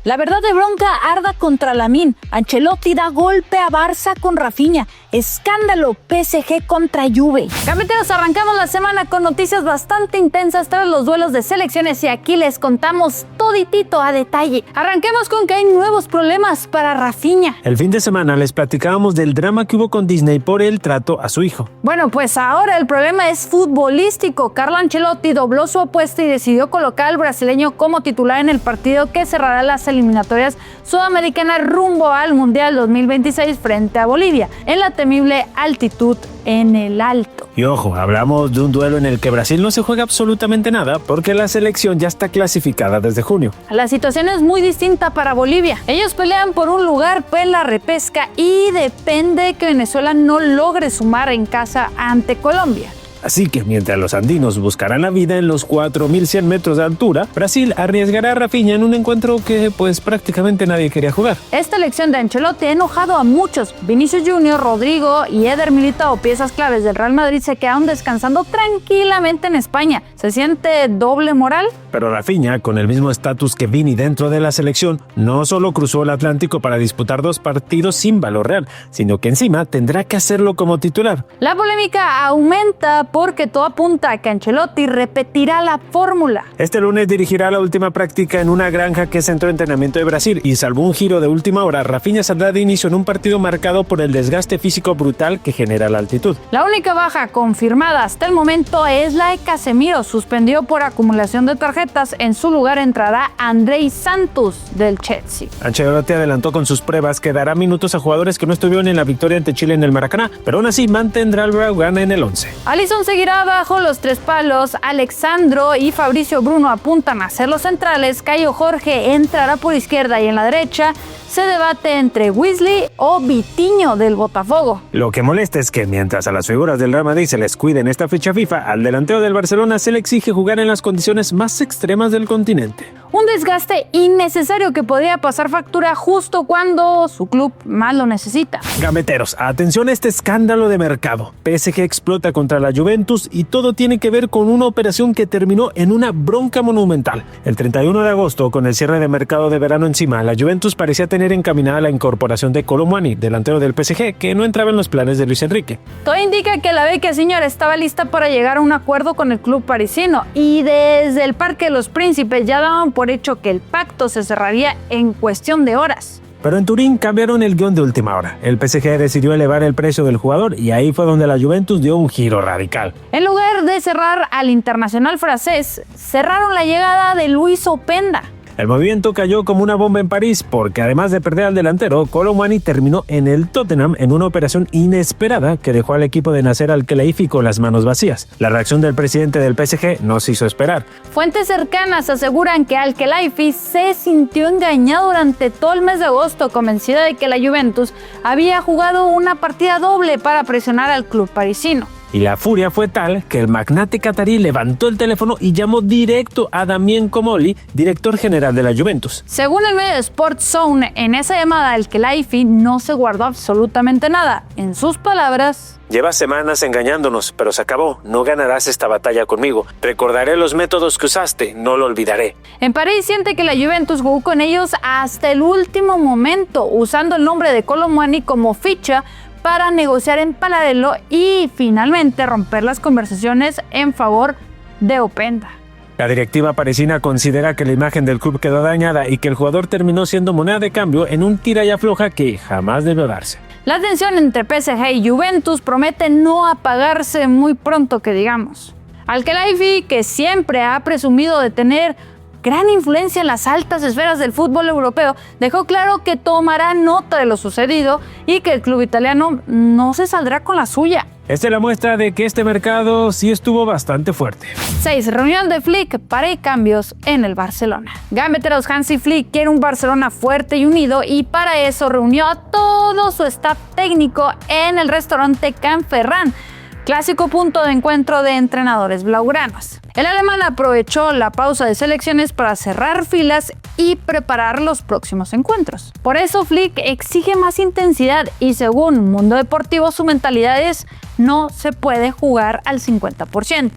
La verdad de bronca arda contra Lamine. Ancelotti da golpe a Barça con Rafinha. Escándalo PSG contra Juve. Gambeteros, arrancamos la semana con noticias bastante intensas tras los duelos de selecciones y aquí les contamos toditito a detalle. Arranquemos con que hay nuevos problemas para Rafinha. El fin de semana les platicábamos del drama que hubo con Disney por el trato a su hijo. Bueno, pues ahora el problema es futbolístico. Carlo Ancelotti dobló su apuesta y decidió colocar al brasileño como titular en el partido que cerrará las eliminatorias sudamericanas rumbo al Mundial 2026 frente a Bolivia, en la temible altitud en el Alto. Y ojo, hablamos de un duelo en el que Brasil no se juega absolutamente nada porque la selección ya está clasificada desde junio. La situación es muy distinta para Bolivia. Ellos pelean por un lugar en la repesca y depende que Venezuela no logre sumar en casa ante Colombia. Así que mientras los andinos buscarán la vida en los 4.100 metros de altura, Brasil arriesgará a Rafinha en un encuentro que pues prácticamente nadie quería jugar. Esta elección de Ancelotti ha enojado a muchos. Vinicius Junior, Rodrigo y Eder Militao, piezas claves del Real Madrid, se quedaron descansando tranquilamente en España. ¿Se siente doble moral? Pero Rafinha, con el mismo estatus que Vini dentro de la selección, no solo cruzó el Atlántico para disputar 2 partidos sin valor real, sino que encima tendrá que hacerlo como titular. La polémica aumenta porque todo apunta a que Ancelotti repetirá la fórmula. Este lunes dirigirá la última práctica en una granja que es centro de entrenamiento de Brasil y salvo un giro de última hora, Rafinha saldrá de inicio en un partido marcado por el desgaste físico brutal que genera la altitud. La única baja confirmada hasta el momento es la de Casemiro, suspendido por acumulación de tarjetas. En su lugar entrará Andrei Santos del Chelsea. Ancelotti adelantó con sus pruebas que dará minutos a jugadores que no estuvieron en la victoria ante Chile en el Maracaná, pero aún así mantendrá al Blaugrana en el 11. Alisson seguirá bajo los 3 palos, Alexandro y Fabricio Bruno apuntan a ser los centrales, Caio Jorge entrará por izquierda y en la derecha se debate entre Wesley o Vitinho del Botafogo. Lo que molesta es que mientras a las figuras del Real Madrid se les cuide en esta fecha FIFA, al delantero del Barcelona se le exige jugar en las condiciones más extremas del continente. Un desgaste innecesario que podría pasar factura justo cuando su club más lo necesita. Gambeteros, atención a este escándalo de mercado. PSG explota contra la Juventus y todo tiene que ver con una operación que terminó en una bronca monumental. El 31 de agosto, con el cierre de mercado de verano encima, la Juventus parecía tener encaminada la incorporación de Kolo Muani, delantero del PSG, que no entraba en los planes de Luis Enrique. Todo indica que la Vecchia Señora estaba lista para llegar a un acuerdo con el club parisino y desde el Parque de los Príncipes ya daban por hecho que el pacto se cerraría en cuestión de horas. Pero en Turín cambiaron el guión de última hora. El PSG decidió elevar el precio del jugador y ahí fue donde la Juventus dio un giro radical. En lugar de cerrar al internacional francés, cerraron la llegada de Luis Openda. El movimiento cayó como una bomba en París porque además de perder al delantero, Kolo Muani terminó en el Tottenham en una operación inesperada que dejó al equipo de Nasser Al-Khelaifi con las manos vacías. La reacción del presidente del PSG no se hizo esperar. Fuentes cercanas aseguran que Al-Khelaifi se sintió engañado durante todo el mes de agosto, convencida de que la Juventus había jugado una partida doble para presionar al club parisino. Y la furia fue tal que el magnate catarí levantó el teléfono y llamó directo a Damien Comolli, director general de la Juventus. Según el medio Sports Zone, en esa llamada Al-Khelaifi no se guardó absolutamente nada. En sus palabras: llevas semanas engañándonos, pero se acabó. No ganarás esta batalla conmigo. Recordaré los métodos que usaste, no lo olvidaré. En París siente que la Juventus jugó con ellos hasta el último momento, usando el nombre de Kolo Muani como ficha para negociar en paralelo y finalmente romper las conversaciones en favor de Openda. La directiva parisina considera que la imagen del club quedó dañada y que el jugador terminó siendo moneda de cambio en un tira y afloja que jamás debió darse. La tensión entre PSG y Juventus promete no apagarse muy pronto, que digamos. Al-Khelaifi, que siempre ha presumido de tener gran influencia en las altas esferas del fútbol europeo, dejó claro que tomará nota de lo sucedido y que el club italiano no se saldrá con la suya. Esta es la muestra de que este mercado sí estuvo bastante fuerte. 6. Reunión de Flick para cambios en el Barcelona. Gambeteros, Hansi Flick quiere un Barcelona fuerte y unido y para eso reunió a todo su staff técnico en el restaurante Can Ferran, clásico punto de encuentro de entrenadores blaugranos. El alemán aprovechó la pausa de selecciones para cerrar filas y preparar los próximos encuentros. Por eso Flick exige más intensidad y según Mundo Deportivo su mentalidad es: no se puede jugar al 50%.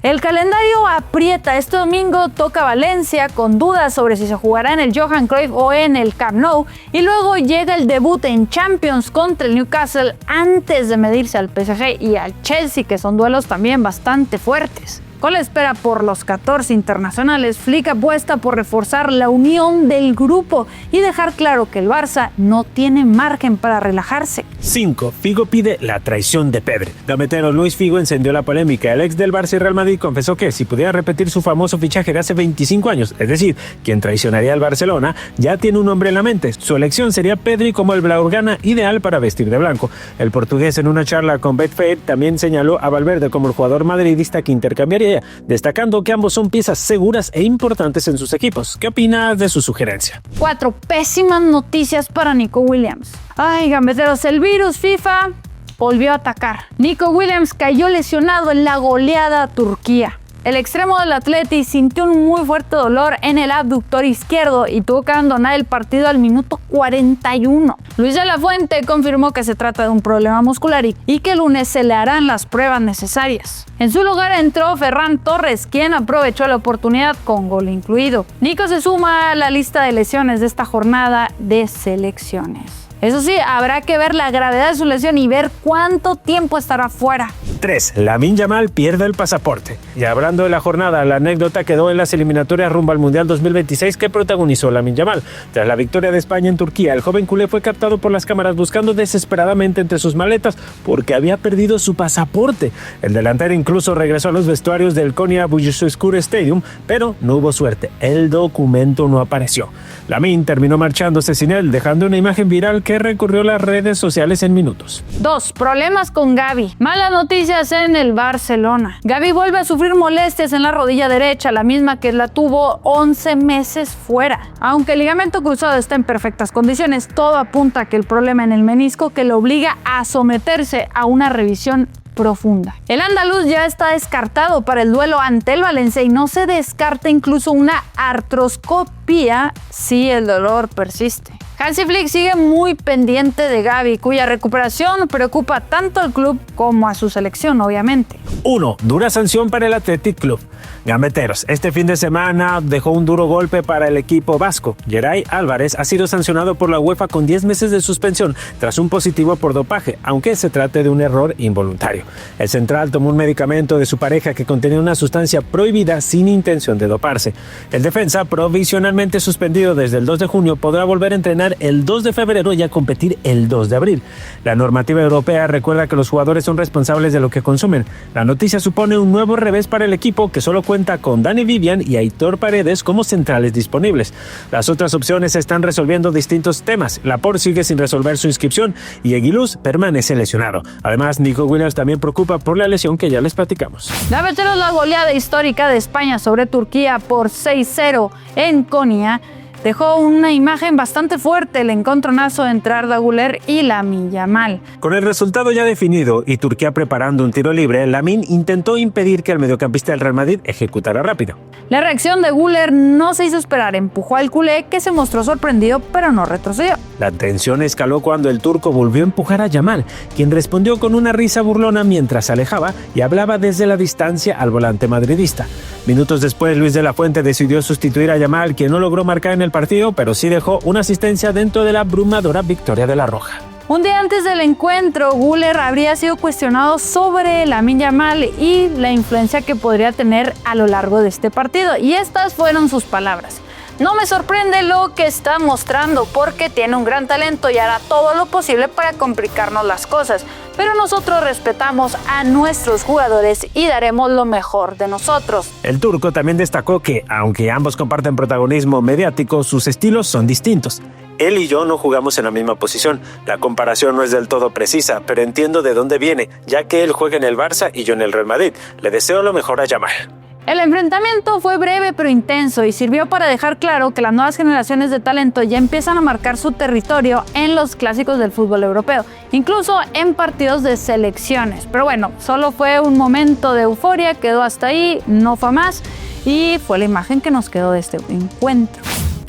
El calendario aprieta. Este domingo toca Valencia con dudas sobre si se jugará en el Johan Cruyff o en el Camp Nou, y luego llega el debut en Champions contra el Newcastle antes de medirse al PSG y al Chelsea, que son duelos también bastante fuertes. Con la espera por los 14 internacionales, Flick apuesta por reforzar la unión del grupo y dejar claro que el Barça no tiene margen para relajarse. 5. Figo pide la traición de Pedri. Gametero Luis Figo encendió la polémica. El ex del Barça y Real Madrid confesó que si pudiera repetir su famoso fichaje de hace 25 años, es decir, quien traicionaría al Barcelona, ya tiene un nombre en la mente. Su elección sería Pedri como el blaugrana ideal para vestir de blanco. El portugués, en una charla con Betfair, también señaló a Valverde como el jugador madridista que intercambiaría, destacando que ambos son piezas seguras e importantes en sus equipos. ¿Qué opinas de su sugerencia? 4. Pésimas noticias para Nico Williams. Ay, gambeteros, el virus FIFA volvió a atacar. Nico Williams cayó lesionado en la goleada a Turquía. El extremo del Atleti sintió un muy fuerte dolor en el abductor izquierdo y tuvo que abandonar el partido al minuto 41. Luis de la Fuente confirmó que se trata de un problema muscular y que el lunes se le harán las pruebas necesarias. En su lugar entró Ferran Torres, quien aprovechó la oportunidad con gol incluido. Nico se suma a la lista de lesiones de esta jornada de selecciones. Eso sí, habrá que ver la gravedad de su lesión y ver cuánto tiempo estará fuera. 3. Lamine Yamal pierde el pasaporte. Y hablando de la jornada, la anécdota quedó en las eliminatorias rumbo al Mundial 2026 que protagonizó Lamine Yamal. Tras la victoria de España en Turquía, el joven culé fue captado por las cámaras buscando desesperadamente entre sus maletas porque había perdido su pasaporte. El delantero incluso regresó a los vestuarios del Konya Bucuresti Stadium, pero no hubo suerte. El documento no apareció. Lamine terminó marchándose sin él, dejando una imagen viral que recorrió las redes sociales en minutos. 2. Problemas con Gavi. Malas noticias en el Barcelona. Gavi vuelve a sufrir molestias en la rodilla derecha, la misma que la tuvo 11 meses fuera. Aunque el ligamento cruzado está en perfectas condiciones, todo apunta a que el problema en el menisco que lo obliga a someterse a una revisión profunda. El andaluz ya está descartado para el duelo ante el Valencia y no se descarta incluso una artroscopía si el dolor persiste. Hansi Flick sigue muy pendiente de Gavi, cuya recuperación preocupa tanto al club como a su selección, obviamente. 1. Dura sanción para el Athletic Club. Gambeteros, este fin de semana dejó un duro golpe para el equipo vasco. Geray Álvarez ha sido sancionado por la UEFA con 10 meses de suspensión tras un positivo por dopaje, aunque se trate de un error involuntario. El central tomó un medicamento de su pareja que contenía una sustancia prohibida sin intención de doparse. El defensa, provisionalmente suspendido desde el 2 de junio, podrá volver a entrenar el 2 de febrero y a competir el 2 de abril. La normativa europea recuerda que los jugadores son responsables de lo que consumen. La noticia supone un nuevo revés para el equipo, que solo cuenta con Dani Vivian y Aitor Paredes como centrales disponibles. Las otras opciones están resolviendo distintos temas. Laporte sigue sin resolver su inscripción y Eguiluz permanece lesionado. Además, Nico Williams también preocupa por la lesión que ya les platicamos. Gambeteros, la goleada histórica de España sobre Turquía por 6-0 en Konya dejó una imagen bastante fuerte, el encontronazo entre Arda Güler y Lamine Yamal. Con el resultado ya definido y Turquía preparando un tiro libre, Lamine intentó impedir que el mediocampista del Real Madrid ejecutara rápido. La reacción de Güler no se hizo esperar, empujó al culé, que se mostró sorprendido pero no retrocedió. La tensión escaló cuando el turco volvió a empujar a Yamal, quien respondió con una risa burlona mientras se alejaba y hablaba desde la distancia al volante madridista. Minutos después, Luis de la Fuente decidió sustituir a Yamal, quien no logró marcar en el partido, pero sí dejó una asistencia dentro de la abrumadora victoria de la Roja. Un día antes del encuentro, Güler habría sido cuestionado sobre Lamine Yamal y la influencia que podría tener a lo largo de este partido, y estas fueron sus palabras. No me sorprende lo que está mostrando porque tiene un gran talento y hará todo lo posible para complicarnos las cosas, pero nosotros respetamos a nuestros jugadores y daremos lo mejor de nosotros. El turco también destacó que, aunque ambos comparten protagonismo mediático, sus estilos son distintos. Él y yo no jugamos en la misma posición. La comparación no es del todo precisa, pero entiendo de dónde viene, ya que él juega en el Barça y yo en el Real Madrid. Le deseo lo mejor a Yamal. El enfrentamiento fue breve pero intenso y sirvió para dejar claro que las nuevas generaciones de talento ya empiezan a marcar su territorio en los clásicos del fútbol europeo, incluso en partidos de selecciones. Pero bueno, solo fue un momento de euforia, quedó hasta ahí, no fue más, y fue la imagen que nos quedó de este encuentro.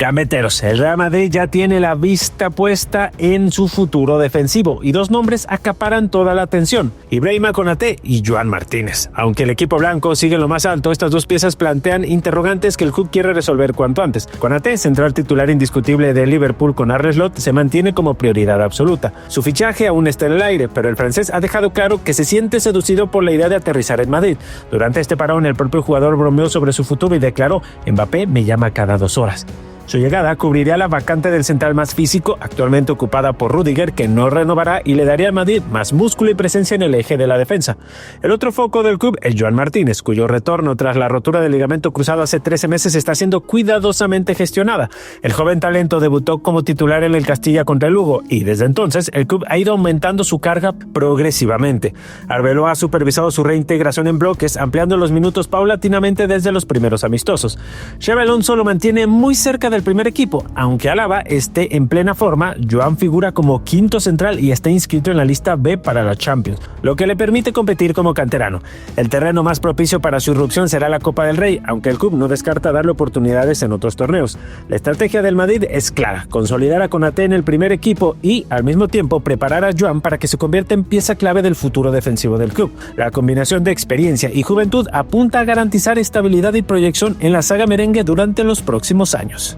Gambeteros, el Real Madrid ya tiene la vista puesta en su futuro defensivo y dos nombres acaparan toda la atención: Ibrahima Konaté y Joan Martínez. Aunque el equipo blanco sigue en lo más alto, estas dos piezas plantean interrogantes que el club quiere resolver cuanto antes. Konaté, central titular indiscutible de Liverpool con Arne Slot, se mantiene como prioridad absoluta. Su fichaje aún está en el aire, pero el francés ha dejado claro que se siente seducido por la idea de aterrizar en Madrid. Durante este parón, el propio jugador bromeó sobre su futuro y declaró: Mbappé me llama cada 2 horas. Su llegada cubriría la vacante del central más físico, actualmente ocupada por Rüdiger, que no renovará, y le daría al Madrid más músculo y presencia en el eje de la defensa. El otro foco del club es Joan Martínez, cuyo retorno tras la rotura del ligamento cruzado hace 13 meses está siendo cuidadosamente gestionada. El joven talento debutó como titular en el Castilla contra el Lugo y desde entonces el club ha ido aumentando su carga progresivamente. Arbeloa ha supervisado su reintegración en bloques, ampliando los minutos paulatinamente desde los primeros amistosos. Xabi Alonso lo mantiene muy cerca del primer equipo. Aunque Alaba esté en plena forma, Joan figura como quinto central y está inscrito en la lista B para la Champions, lo que le permite competir como canterano. El terreno más propicio para su irrupción será la Copa del Rey, aunque el club no descarta darle oportunidades en otros torneos. La estrategia del Madrid es clara: consolidar a Konaté en el primer equipo y, al mismo tiempo, preparar a Joan para que se convierta en pieza clave del futuro defensivo del club. La combinación de experiencia y juventud apunta a garantizar estabilidad y proyección en la saga merengue durante los próximos años.